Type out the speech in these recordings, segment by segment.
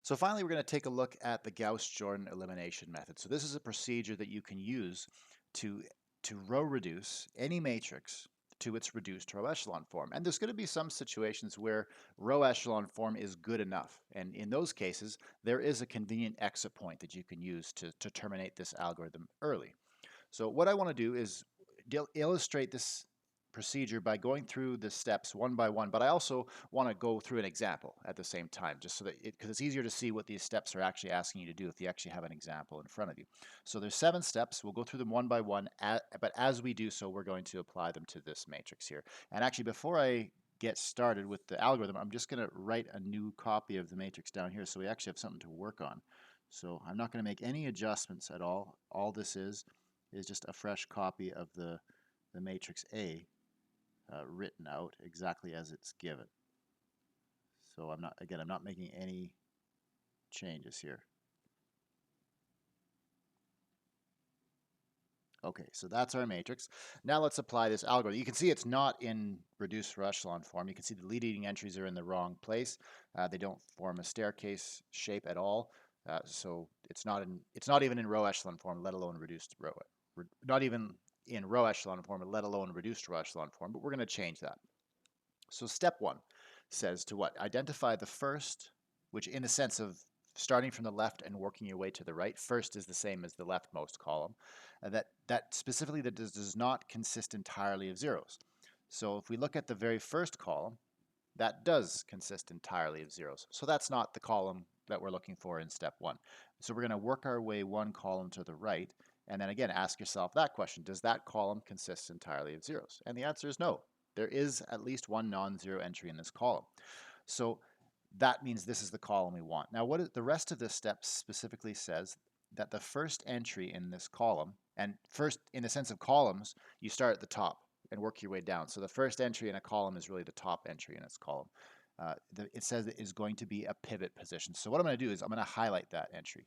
So finally, we're going to take a look at the Gauss-Jordan elimination method. So this is a procedure that you can use to, row reduce any matrix to its reduced row echelon form. And there's going to be some situations where row echelon form is good enough. And in those cases, there is a convenient exit point that you can use to terminate this algorithm early. So what I want to do is illustrate this procedure by going through the steps one by one, but I also want to go through an example at the same time, just so that because it's easier to see what these steps are actually asking you to do if you actually have an example in front of you. So there's 7 steps. We'll go through them one by one, but as we do so, we're going to apply them to this matrix here. And actually, before I get started with the algorithm, I'm just going to write a new copy of the matrix down here so we actually have something to work on. So I'm not going to make any adjustments at all. All this is just a fresh copy of the matrix A written out exactly as it's given. So I'm not making any changes here. Okay, so that's our matrix. Now let's apply this algorithm. You can see it's not in reduced row echelon form. You can see the leading entries are in the wrong place. They don't form a staircase shape at all. So it's not even in row echelon form, let alone reduced row. Not even in row echelon form, let alone reduced row echelon form. But we're going to change that. So step 1 says to what? Identify the first, which in the sense of starting from the left and working your way to the right, first is the same as the leftmost column. That specifically that does not consist entirely of zeros. So if we look at the very first column, that does consist entirely of zeros. So that's not the column that we're looking for in step 1. So we're going to work our way one column to the right, and then again ask yourself that question: does that column consist entirely of zeros? And the answer is no. There is at least one non-zero entry in this column. So that means this is the column we want. Now, the rest of this step specifically says that the first entry in this column, and first in the sense of columns, you start at the top and work your way down. So the first entry in a column is really the top entry in its column. It says it is going to be a pivot position. So what I'm going to do is I'm going to highlight that entry,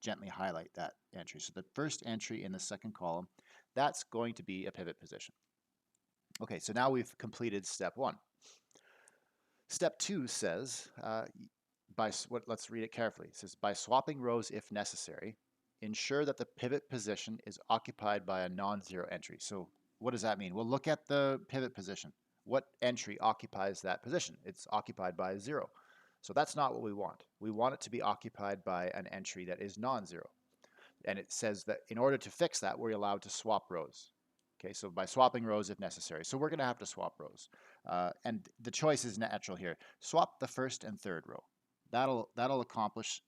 gently highlight that entry. So the first entry in the second column, that's going to be a pivot position. Okay, so now we've completed step 1. Step 2 says, let's read it carefully. It says, by swapping rows if necessary, ensure that the pivot position is occupied by a non-zero entry. So what does that mean? Well, look at the pivot position. What entry occupies that position? It's occupied by 0. So that's not what we want. We want it to be occupied by an entry that is non-zero. And it says that in order to fix that, we're allowed to swap rows. Okay, so by swapping rows if necessary. So we're going to have to swap rows. And the choice is natural here. Swap the first and third row. That'll accomplish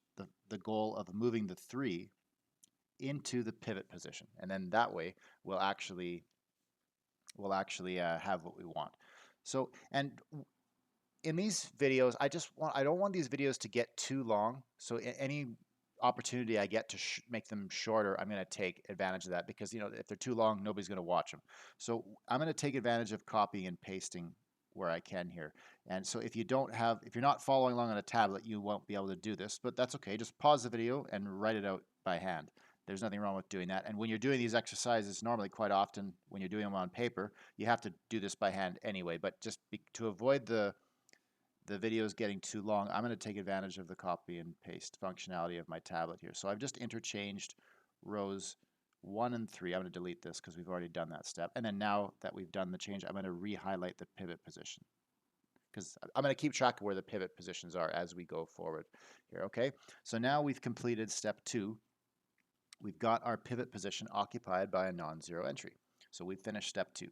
the goal of moving the 3 into the pivot position. And then that way we'll actually have what we want. So, and in these videos, I don't want these videos to get too long. So any opportunity I get to make them shorter, I'm going to take advantage of that, because if they're too long, nobody's going to watch them. So I'm going to take advantage of copying and pasting where I can here. And so if you're not following along on a tablet, you won't be able to do this, but that's okay. Just pause the video and write it out by hand. There's nothing wrong with doing that. And when you're doing these exercises, normally quite often when you're doing them on paper, you have to do this by hand anyway. But just to avoid the videos getting too long, I'm going to take advantage of the copy and paste functionality of my tablet here. So I've just interchanged rows 1 and 3. I'm going to delete this because we've already done that step. And then now that we've done the change, I'm going to re-highlight the pivot position, because I'm going to keep track of where the pivot positions are as we go forward here. Okay, so now we've completed step 2. We've got our pivot position occupied by a non-zero entry. So we've finished step 2.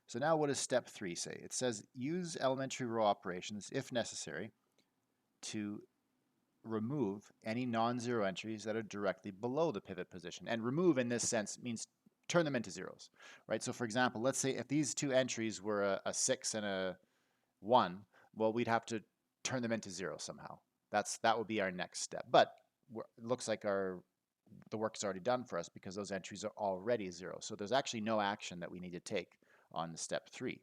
So now what does step 3 say? It says use elementary row operations, if necessary, to remove any non-zero entries that are directly below the pivot position. And remove in this sense means turn them into zeros, right? So for example, let's say if these two entries were a 6 and a 1, well, we'd have to turn them into 0 somehow. That would be our next step. But it looks like the work is already done for us because those entries are already 0. So there's actually no action that we need to take on step 3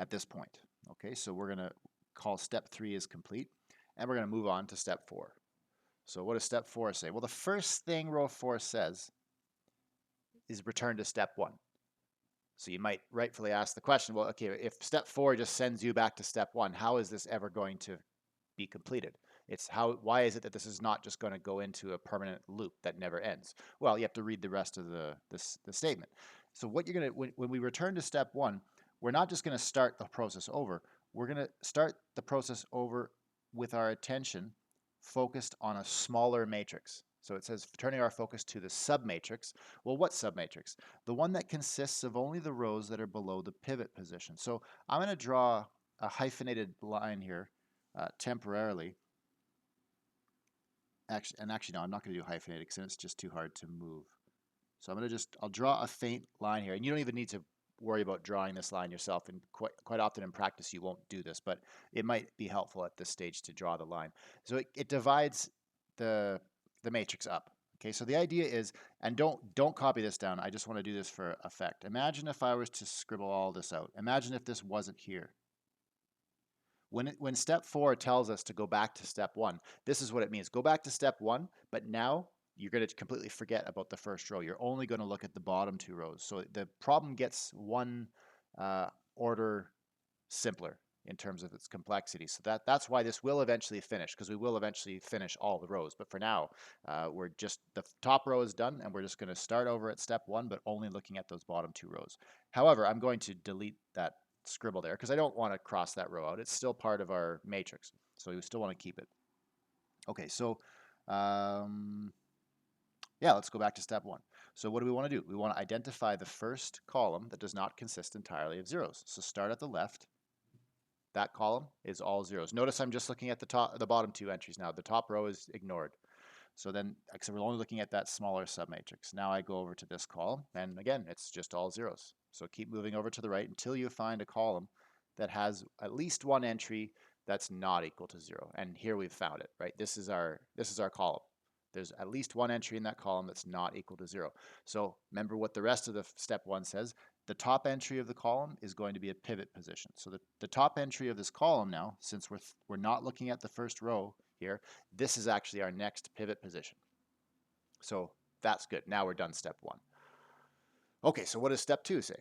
at this point. Okay, so we're going to call step 3 is complete, and we're going to move on to step 4. So what does step 4 say? Well, the first thing row 4 says is return to step 1. So you might rightfully ask the question, well, okay, if step 4 just sends you back to step 1, how is this ever going to be completed? Why is it that this is not just going to go into a permanent loop that never ends? Well, you have to read the rest of the statement. So what you're going to, when we return to step one, we're not just going to start the process over. We're going to start the process over with our attention focused on a smaller matrix. So it says turning our focus to the submatrix. Well, what submatrix? The one that consists of only the rows that are below the pivot position. So I'm going to draw a hyphenated line here temporarily. Actually, no, I'm not going to do hyphenated because it's just too hard to move. So I'll draw a faint line here, and you don't even need to worry about drawing this line yourself. And quite often in practice, you won't do this, but it might be helpful at this stage to draw the line. So it divides the matrix up. Okay, so the idea is, and don't copy this down. I just want to do this for effect. Imagine if I was to scribble all this out. Imagine if this wasn't here. When step 4 tells us to go back to step 1, this is what it means. Go back to step 1, but now you're going to completely forget about the first row. You're only going to look at the bottom 2 rows. So the problem gets one order simpler in terms of its complexity. So that's why this will eventually finish, because we will eventually finish all the rows. But for now, the top row is done, and we're just going to start over at step 1, but only looking at those bottom 2 rows. However, I'm going to delete that scribble there because I don't want to cross that row out. It's still part of our matrix, so we still want to keep it. Okay, so yeah, let's go back to step 1. So what do we want to do? We want to identify the first column that does not consist entirely of zeros. So start at the left. That column is all zeros. Notice I'm just looking at the bottom 2 entries now. The top row is ignored. So then, we're only looking at that smaller submatrix. Now I go over to this column, and again, it's just all zeros. So keep moving over to the right until you find a column that has at least one entry that's not equal to 0. And here we've found it, right? This is our column. There's at least one entry in that column that's not equal to 0. So remember what the rest of the step 1 says. The top entry of the column is going to be a pivot position. So the top entry of this column now, since we're not looking at the first row here, this is actually our next pivot position. So that's good. Now we're done step 1. Okay, so what does step 2 say?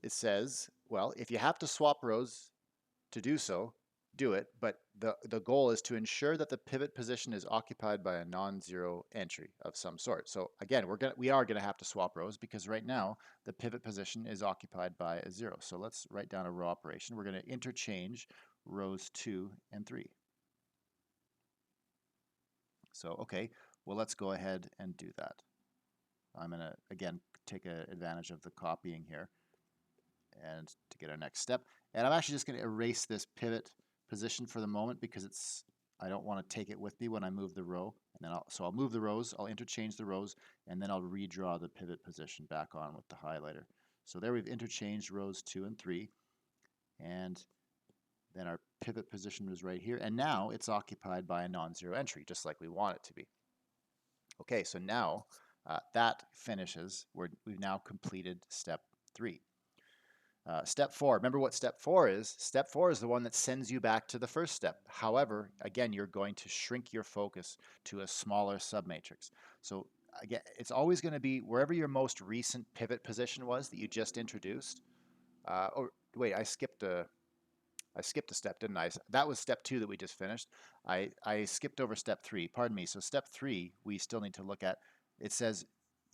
It says, well, if you have to swap rows to do so, do it, but the goal is to ensure that the pivot position is occupied by a non-zero entry of some sort. So again, we are gonna have to swap rows because right now the pivot position is occupied by a 0. So let's write down a row operation. We're gonna interchange rows 2 and 3. So okay, well let's go ahead and do that. I'm gonna again take advantage of the copying here and to get our next step. And I'm actually just gonna erase this pivot position for the moment because I don't want to take it with me when I move the row. And then I'll move the rows, I'll interchange the rows, and then I'll redraw the pivot position back on with the highlighter. So there we've interchanged rows 2 and 3, and then our pivot position was right here, and now it's occupied by a non-zero entry, just like we want it to be. Okay, so now that finishes. We've now completed step 3. Step 4, remember what step 4 is? Step 4 is the one that sends you back to the first step. However, again, you're going to shrink your focus to a smaller submatrix. So again, it's always going to be wherever your most recent pivot position was that you just introduced. Oh, wait, I skipped a step, didn't I? That was step 2 that we just finished. I skipped over step 3, pardon me. So step 3, we still need to look at. It says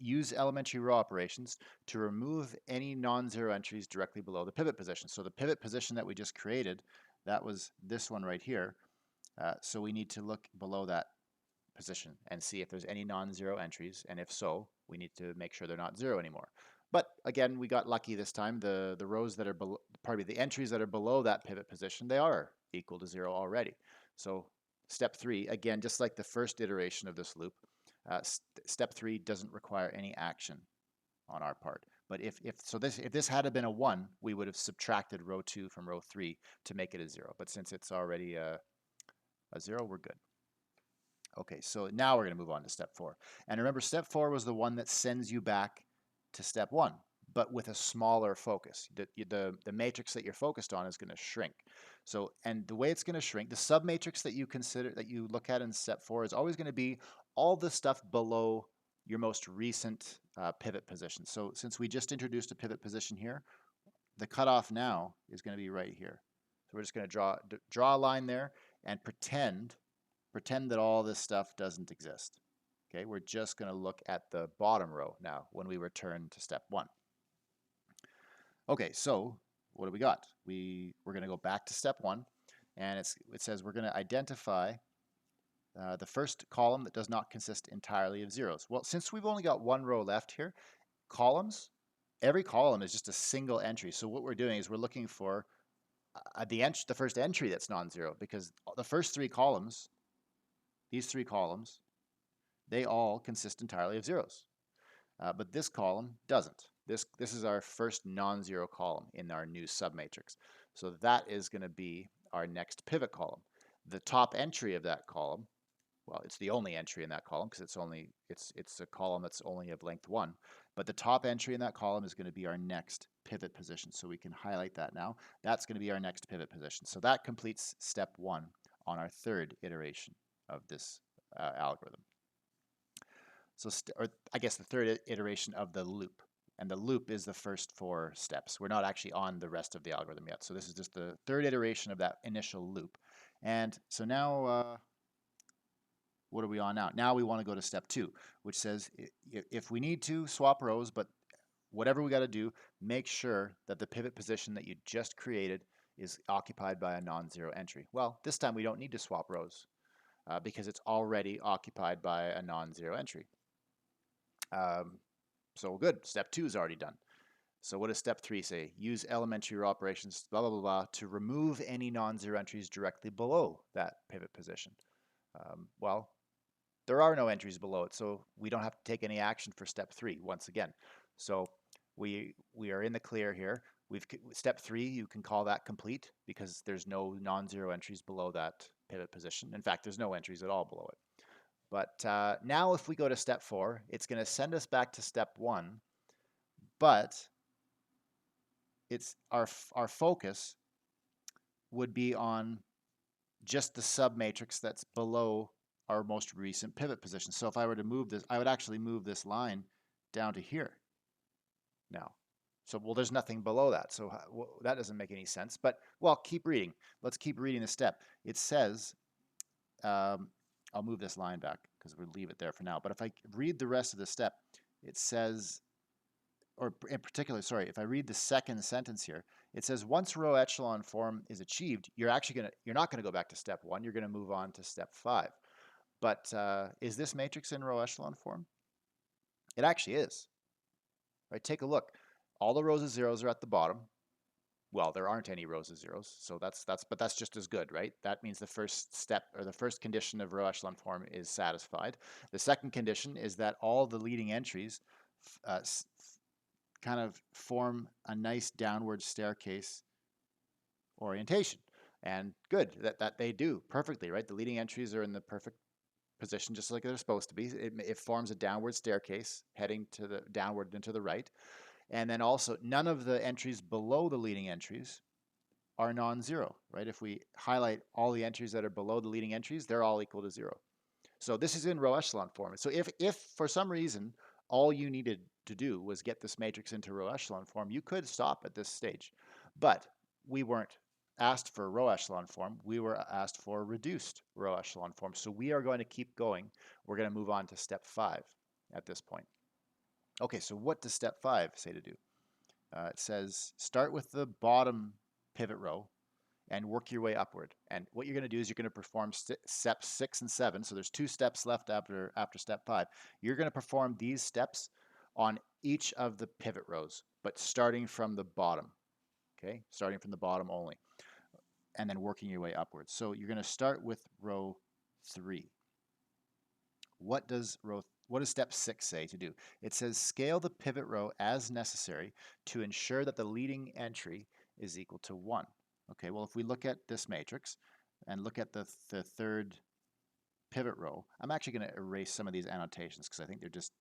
use elementary row operations to remove any non-zero entries directly below the pivot position. So the pivot position that we just created, that was this one right here. So we need to look below that position and see if there's any non-zero entries, and if so, we need to make sure they're not 0 anymore. But again, we got lucky this time. The rows that are below, pardon me, the entries that are below that pivot position, they are equal to 0 already. So step 3, again, just like the first iteration of this loop, step 3 doesn't require any action on our part. But if this had been a 1, we would have subtracted row 2 from row 3 to make it a 0. But since it's already a 0, we're good. Okay, so now we're going to move on to step 4. And remember, step 4 was the one that sends you back to step 1, but with a smaller focus. The matrix that you're focused on is going to shrink. So, and the way it's going to shrink, the submatrix that you look at in step 4 is always going to be all the stuff below your most recent pivot position. So since we just introduced a pivot position here, the cutoff now is going to be right here. So we're just going to draw a line there and pretend pretend that all this stuff doesn't exist. Okay, we're just going to look at the bottom row now when we return to step 1. Okay, so what do we got? We're going to go back to step 1, and it says we're going to identify the first column that does not consist entirely of zeros. Well, since we've only got one row left here, every column is just a single entry. So what we're doing is we're looking for the first entry that's non-zero, because the first these three columns, they all consist entirely of zeros. But this column doesn't. This is our first non-zero column in our new submatrix. So that is going to be our next pivot column. The top entry of that column, well, it's the only entry in that column because it's a column that's only of length 1. But the top entry in that column is going to be our next pivot position. So we can highlight that now. That's going to be our next pivot position. So that completes step 1 on our third iteration of this algorithm. So, or I guess the third iteration of the loop. And the loop is the first 4 steps. We're not actually on the rest of the algorithm yet. So this is just the third iteration of that initial loop. And so now, what are we on now? Now we want to go to step 2, which says if we need to swap rows, but whatever we got to do, make sure that the pivot position that you just created is occupied by a non-zero entry. Well, this time we don't need to swap rows because it's already occupied by a non-zero entry. So good, step 2 is already done. So what does step 3 say? Use elementary row operations, blah, blah, blah, blah, to remove any non-zero entries directly below that pivot position. Well, there are no entries below it, so we don't have to take any action for step 3 once again. So we are in the clear here. Step 3, you can call that complete because there's no non-zero entries below that pivot position. In fact, there's no entries at all below it. But now if we go to step 4, it's going to send us back to step 1, but it's our focus would be on just the submatrix that's below our most recent pivot position. So if I were to move this, I would actually move this line down to here now. So, well, there's nothing below that. So that doesn't make any sense. But, well, keep reading. Let's keep reading the step. It says, I'll move this line back because we'll leave it there for now. But if I read the rest of the step, it says, or in particular, sorry, if I read the second sentence here, it says once row echelon form is achieved, you're not going to go back to step 1. You're going to move on to step 5. But is this matrix in row echelon form? It actually is. Right? Take a look. All the rows of zeros are at the bottom. Well, there aren't any rows of zeros, so but that's just as good, right? That means the first step or the first condition of row echelon form is satisfied. The second condition is that all the leading entries kind of form a nice downward staircase orientation. And good, that they do perfectly, right? The leading entries are in the perfect position just like they're supposed to be. It forms a downward staircase heading to the downward and to the right. And then also none of the entries below the leading entries are non-zero, right? If we highlight all the entries that are below the leading entries, they're all equal to 0. So this is in row echelon form. So if for some reason all you needed to do was get this matrix into row echelon form, you could stop at this stage. But we weren't asked for row echelon form. We were asked for reduced row echelon form. So we are going to keep going. We're going to move on to step 5 at this point. Okay, so what does step 5 say to do? It says start with the bottom pivot row and work your way upward. And what you're going to do is you're going to perform steps 6 and 7. So there's 2 steps left after step 5. You're going to perform these steps on each of the pivot rows, but starting from the bottom. Okay, starting from the bottom only, and then working your way upwards. So you're going to start with row 3. What does step 6 say to do? It says scale the pivot row as necessary to ensure that the leading entry is equal to 1. Okay, well, if we look at this matrix and look at the third pivot row, I'm actually going to erase some of these annotations because I think they're just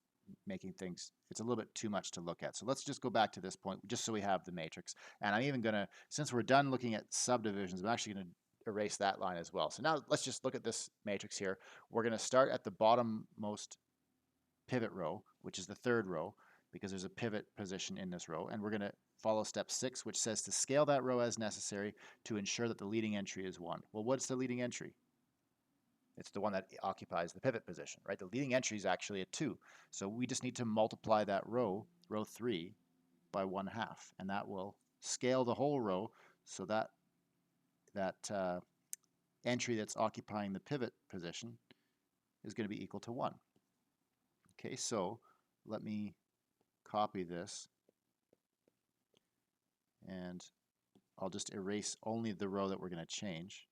making things, it's a little bit too much to look at. So let's just go back to this point just so we have the matrix. And I'm even going to, since we're done looking at subdivisions, I'm actually going to erase that line as well. So now let's just look at this matrix here. We're going to start at the bottommost pivot row, which is the third row, because there's a pivot position in this row. And we're going to follow step 6, which says to scale that row as necessary to ensure that the leading entry is 1. Well, what's the leading entry? It's the one that occupies the pivot position, right? The leading entry is actually a 2. So we just need to multiply that row, row 3, by 1/2, and that will scale the whole row so that entry that's occupying the pivot position is going to be equal to 1. Okay, so let me copy this, and I'll just erase only the row that we're going to change.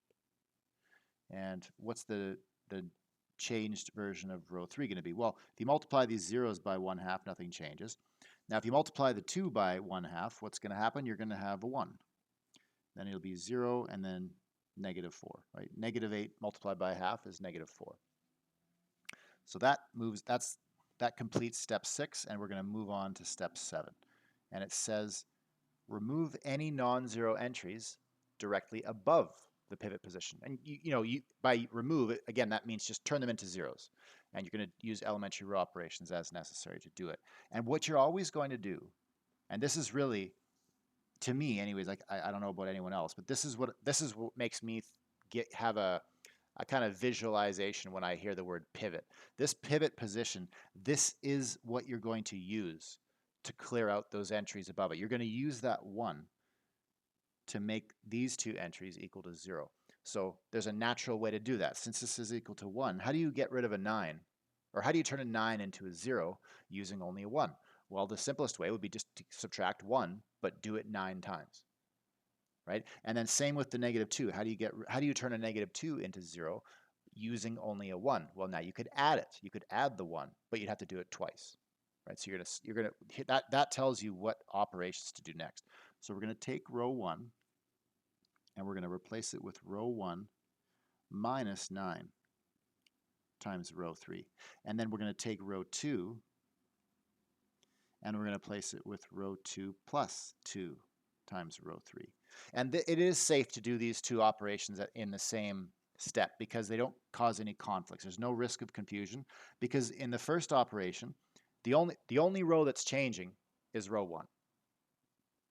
And what's the changed version of row 3 going to be? Well, if you multiply these zeros by 1/2, nothing changes. Now, if you multiply the 2 by 1/2, what's going to happen? You're going to have a 1. Then it'll be 0 and then -4, right? -8 multiplied by 1/2 is -4. So that completes step 6, and we're going to move on to step 7. And it says, remove any non-zero entries directly above the pivot position. And by remove it, again, that means just turn them into zeros. And you're going to use elementary row operations as necessary to do it. And what you're always going to do, and this is really, to me anyways, like I don't know about anyone else, but this is what makes me have a kind of visualization when I hear the word pivot. This pivot position, this is what you're going to use to clear out those entries above it. You're going to use that 1 to make these 2 entries equal to 0. So there's a natural way to do that. Since this is equal to 1, how do you get rid of a 9? Or how do you turn a 9 into a 0 using only a 1? Well, the simplest way would be just to subtract 1, but do it 9 times. Right? And then same with the -2. How do you turn a -2 into 0 using only a 1? Well, now you could add it. You could add the 1, but you'd have to do it twice. Right? So you're gonna hit that tells you what operations to do next. So we're going to take row 1 and we're going to replace it with row 1 minus 9 times row 3. And then we're going to take row 2 and we're going to place it with row 2 plus 2 times row 3. And it is safe to do these two operations in the same step because they don't cause any conflicts. There's no risk of confusion because in the first operation, the only row that's changing is row 1.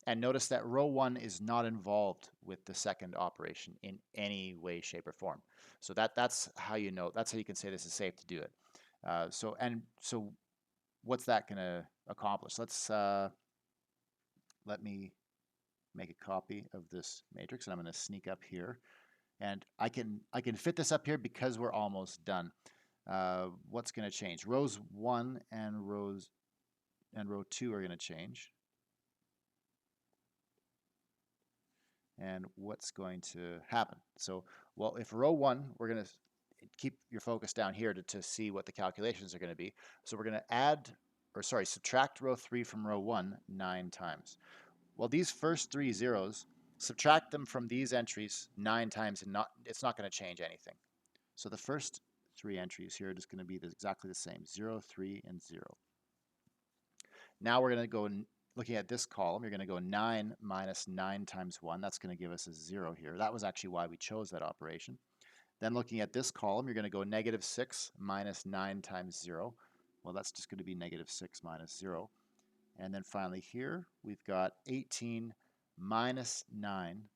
And notice that row 1 is not involved with the second operation in any way, shape, or form. So that's how you know. That's how you can say this is safe to do it. So what's that going to accomplish? Let me make a copy of this matrix, and I'm going to sneak up here, and I can fit this up here because we're almost done. What's going to change? Rows 1 and row 2 are going to change. And what's going to happen? So, well, if row 1, we're going to keep your focus down here to see what the calculations are going to be. So we're going to subtract row 3 from row 1 9 times. Well, these first 3 zeros, subtract them from these entries 9 times, and it's not going to change anything. So the first 3 entries here are just going to be exactly the same, 0, 3, and 0. Now we're going to go, looking at this column, you're going to go 9 minus 9 times 1. That's going to give us a 0 here. That was actually why we chose that operation. Then looking at this column, you're going to go -6 minus 9 times 0. Well, that's just going to be -6 minus 0. And then finally here, we've got 18 minus 9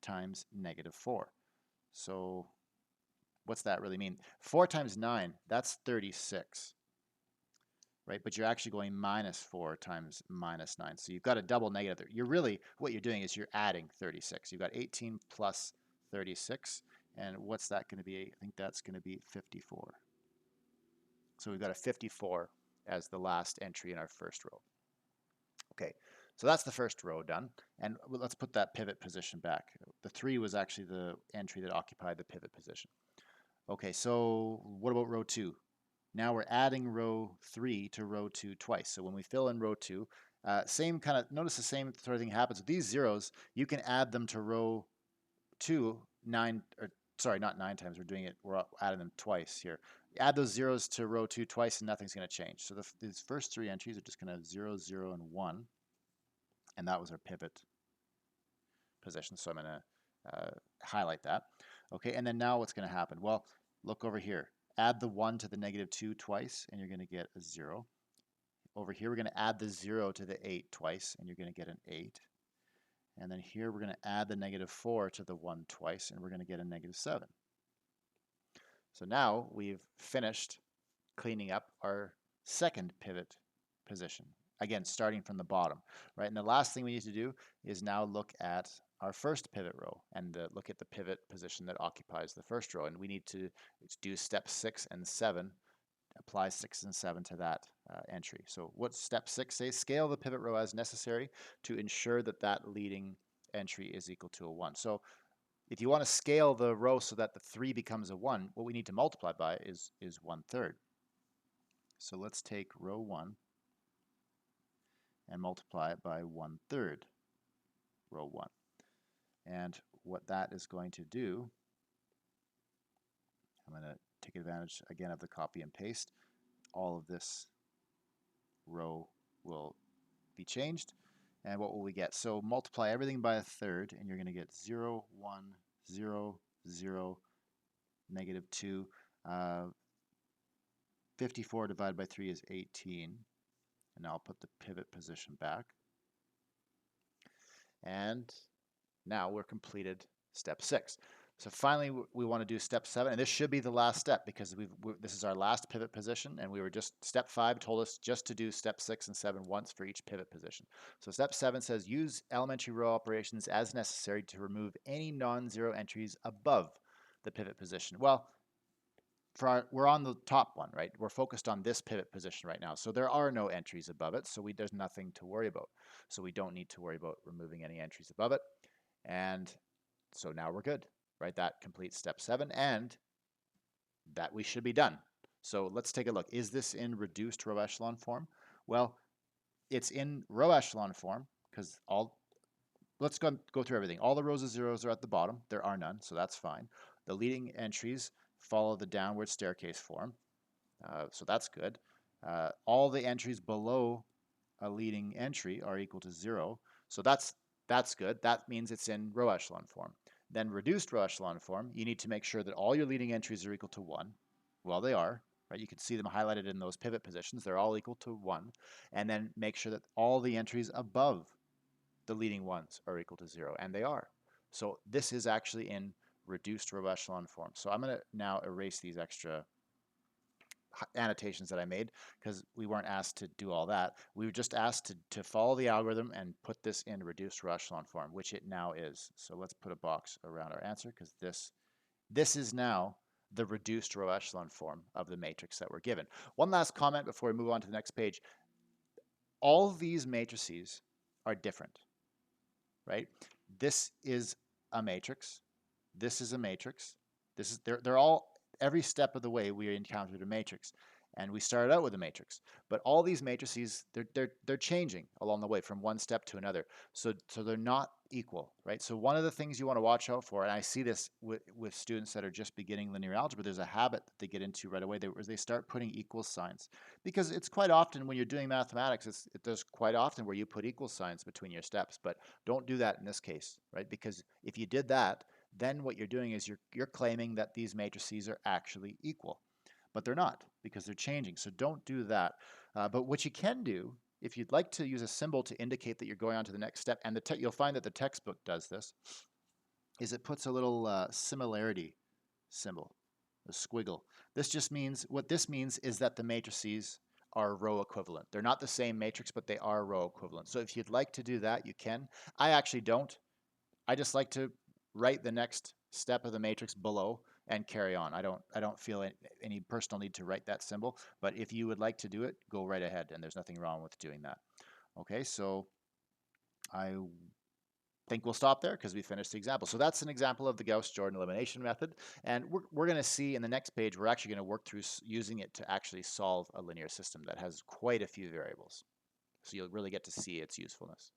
times -4. So what's that really mean? 4 times 9, that's 36. Right? But you're actually going -4 times -9. So you've got a double negative there. What you're doing is you're adding 36. You've got 18 plus 36. And what's that going to be? I think that's going to be 54. So we've got a 54 as the last entry in our first row. Okay, so that's the first row done. And let's put that pivot position back. The 3 was actually the entry that occupied the pivot position. Okay, so what about row 2? Now we're adding row 3 to row 2 twice. So when we fill in row 2, notice the same sort of thing happens with these zeros. You can add them to row 2 not 9 times. We're adding them twice here. Add those zeros to row 2 twice and nothing's going to change. So these first 3 entries are just going to have 0, 0, and 1. And that was our pivot position. So I'm going to highlight that. Okay, and then now what's going to happen? Well, look over here. Add the 1 to the -2 twice, and you're going to get a 0. Over here, we're going to add the 0 to the 8 twice, and you're going to get an 8. And then here, we're going to add the -4 to the 1 twice, and we're going to get a -7. So now we've finished cleaning up our second pivot position. Again, starting from the bottom, right? And the last thing we need to do is now look at our first pivot row and look at the pivot position that occupies the first row. And we need to do step 6 and 7, apply 6 and 7 to that entry. So what step 6 says? Scale the pivot row as necessary to ensure that that leading entry is equal to a 1. So if you want to scale the row so that the 3 becomes a 1, what we need to multiply by is 1/3. So let's take row 1 and multiply it by 1/3 row 1. And what that is going to do, I'm going to take advantage again of the copy and paste. All of this row will be changed. And what will we get? So multiply everything by 1/3, and you're going to get 0, 1, 0, 0, -2. 54 divided by 3 is 18. And now I'll put the pivot position back. And now we're completed step 6. So finally, we want to do step 7, and this should be the last step because this is our last pivot position, and we were just, step 5 told us just to do step 6 and 7 once for each pivot position. So step 7 says use elementary row operations as necessary to remove any non-zero entries above the pivot position. Well, we're on the top one, right? We're focused on this pivot position right now. So there are no entries above it, so there's nothing to worry about. So we don't need to worry about removing any entries above it. And so now we're good, right? That completes step 7, and that we should be done. So let's take a look. Is this in reduced row echelon form? Well, it's in row echelon form because let's go through everything. All the rows of zeros are at the bottom. There are none, so that's fine. The leading entries follow the downward staircase form, so that's good. All the entries below a leading entry are equal to 0, so that's good. That means it's in row echelon form. Then reduced row echelon form, you need to make sure that all your leading entries are equal to 1. Well, they are, right? You can see them highlighted in those pivot positions. They're all equal to 1. And then make sure that all the entries above the leading ones are equal to 0, and they are. So this is actually in reduced row echelon form. So I'm going to now erase these extra annotations that I made because we weren't asked to do all that. We were just asked to follow the algorithm and put this in reduced row echelon form, which it now is. So let's put a box around our answer because this is now the reduced row echelon form of the matrix that we're given. One last comment before we move on to the next page. All these matrices are different, right? This is a matrix. This is a matrix. They're all, every step of the way we encountered a matrix, and we started out with a matrix. But all these matrices, they're changing along the way from one step to another. So they're not equal, right? So one of the things you want to watch out for, and I see this with students that are just beginning linear algebra, there's a habit that they get into right away. They start putting equal signs, because it's quite often when you're doing mathematics, there's quite often where you put equal signs between your steps. But don't do that in this case, right? Because if you did that, then what you're doing is you're claiming that these matrices are actually equal, but they're not because they're changing. So don't do that. But what you can do, if you'd like to use a symbol to indicate that you're going on to the next step, and you'll find that the textbook does this, is it puts a little similarity symbol, a squiggle. This just means, what this means is that the matrices are row equivalent. They're not the same matrix, but they are row equivalent. So if you'd like to do that, you can. I actually don't. I just like to write the next step of the matrix below and carry on. I don't feel any personal need to write that symbol, but if you would like to do it, go right ahead, and there's nothing wrong with doing that. Okay, so I think we'll stop there because we finished the example. So that's an example of the Gauss-Jordan elimination method, and we're going to see in the next page, we're actually going to work through using it to actually solve a linear system that has quite a few variables. So you'll really get to see its usefulness.